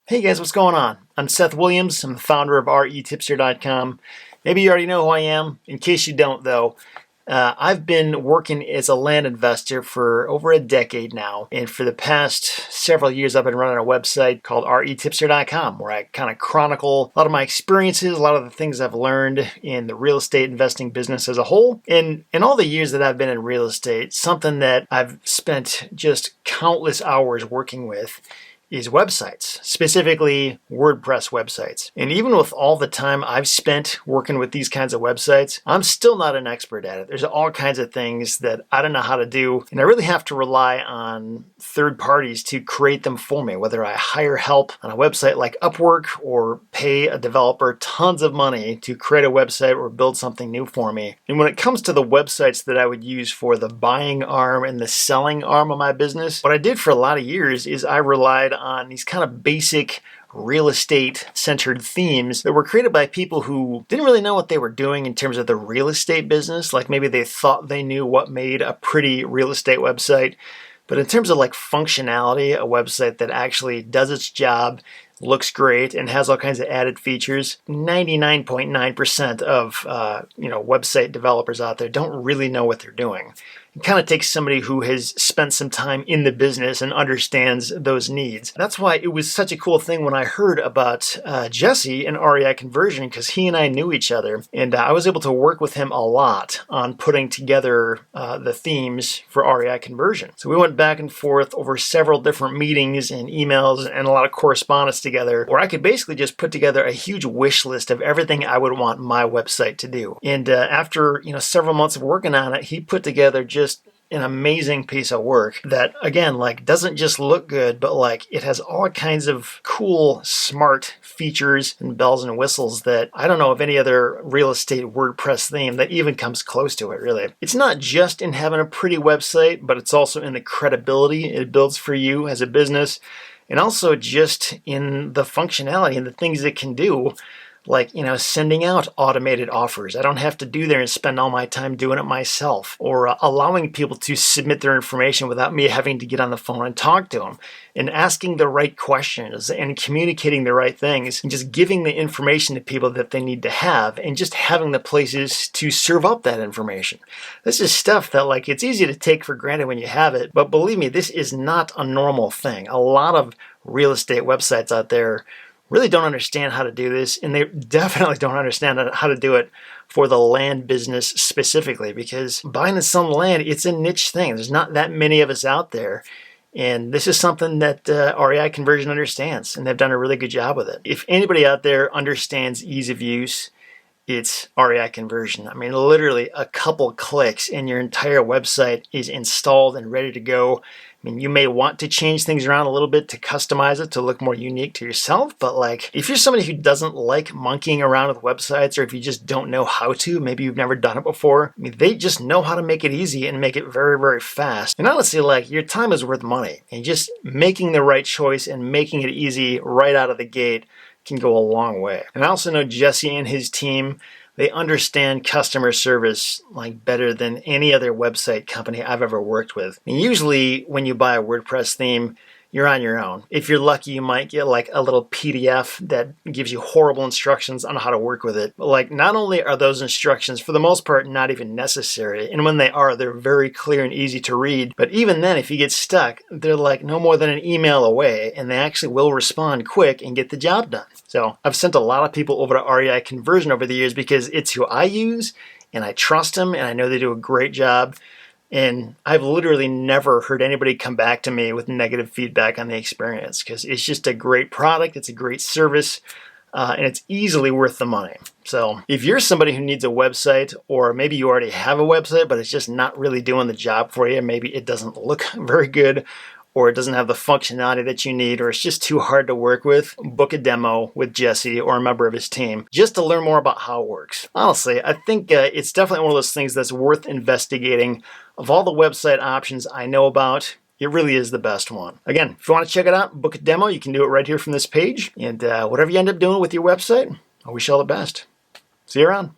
Hey guys, what's going on? I'm Seth Williams. I'm the founder of retipster.com. Maybe you already know who I am. In case you don't, though, I've been working as a land investor for over a decade now. And for the past several years, I've been running a website called retipster.com, where I kind of chronicle a lot of my experiences, a lot of the things I've learned in the real estate investing business as a whole. And in all the years that I've been in real estate, something that I've spent just countless hours working with is websites, specifically WordPress websites. And even with all the time I've spent working with these kinds of websites, I'm still not an expert at it. There's all kinds of things that I don't know how to do, and I really have to rely on third parties to create them for me, whether I hire help on a website like Upwork or pay a developer tons of money to create a website or build something new for me. And when it comes to the websites that I would use for the buying arm and the selling arm of my business, what I did for a lot of years is I relied on these kind of basic real estate centered themes that were created by people who didn't really know what they were doing in terms of the real estate business. Like maybe they thought they knew what made a pretty real estate website. But in terms of like functionality, a website that actually does its job, looks great, and has all kinds of added features, 99.9% of website developers out there don't really know what they're doing. It kind of takes somebody who has spent some time in the business and understands those needs. That's why it was such a cool thing when I heard about Jesse and REI Conversion, because he and I knew each other, and I was able to work with him a lot on putting together the themes for REI Conversion. So we went back and forth over several different meetings and emails and a lot of correspondence together, where I could basically just put together a huge wish list of everything I would want my website to do. And after several months of working on it, he put together just an amazing piece of work that, again, doesn't just look good, but it has all kinds of cool, smart features and bells and whistles that I don't know of any other real estate WordPress theme that even comes close to it, really. It's not just in having a pretty website, but it's also in the credibility it builds for you as a business, and also just in the functionality and the things it can do. Sending out automated offers. I don't have to do there and spend all my time doing it myself, or allowing people to submit their information without me having to get on the phone and talk to them, and asking the right questions and communicating the right things, and just giving the information to people that they need to have, and just having the places to serve up that information. This is stuff that it's easy to take for granted when you have it, but believe me, this is not a normal thing. A lot of real estate websites out there really don't understand how to do this, and they definitely don't understand how to do it for the land business specifically, because buying and selling land, it's a niche thing. There's not that many of us out there, and this is something that REI Conversion understands, and they've done a really good job with it. If anybody out there understands ease of use, it's REI Conversion. I mean, literally a couple clicks and your entire website is installed and ready to go. I mean, you may want to change things around a little bit to customize it to look more unique to yourself, but if you're somebody who doesn't like monkeying around with websites, or if you just don't know how to, maybe you've never done it before, I mean, they just know how to make it easy and make it very, very fast. And honestly, your time is worth money, and just making the right choice and making it easy right out of the gate can go a long way. And I also know Jesse and his team, they understand customer service better than any other website company I've ever worked with. And usually when you buy a WordPress theme, you're on your own. If you're lucky, you might get a little PDF that gives you horrible instructions on how to work with it. But not only are those instructions for the most part not even necessary, and when they are, they're very clear and easy to read. But even then, if you get stuck, they're no more than an email away, and they actually will respond quick and get the job done. So I've sent a lot of people over to REI Conversion over the years because it's who I use, and I trust them, and I know they do a great job. And I've literally never heard anybody come back to me with negative feedback on the experience, because it's just a great product, it's a great service, and it's easily worth the money. So if you're somebody who needs a website, or maybe you already have a website, but it's just not really doing the job for you, maybe it doesn't look very good, or it doesn't have the functionality that you need, or it's just too hard to work with, book a demo with Jesse or a member of his team just to learn more about how it works. Honestly, I think it's definitely one of those things that's worth investigating. Of all the website options I know about, it really is the best one. Again, if you want to check it out, book a demo, you can do it right here from this page. And whatever you end up doing with your website, I wish you all the best. See you around.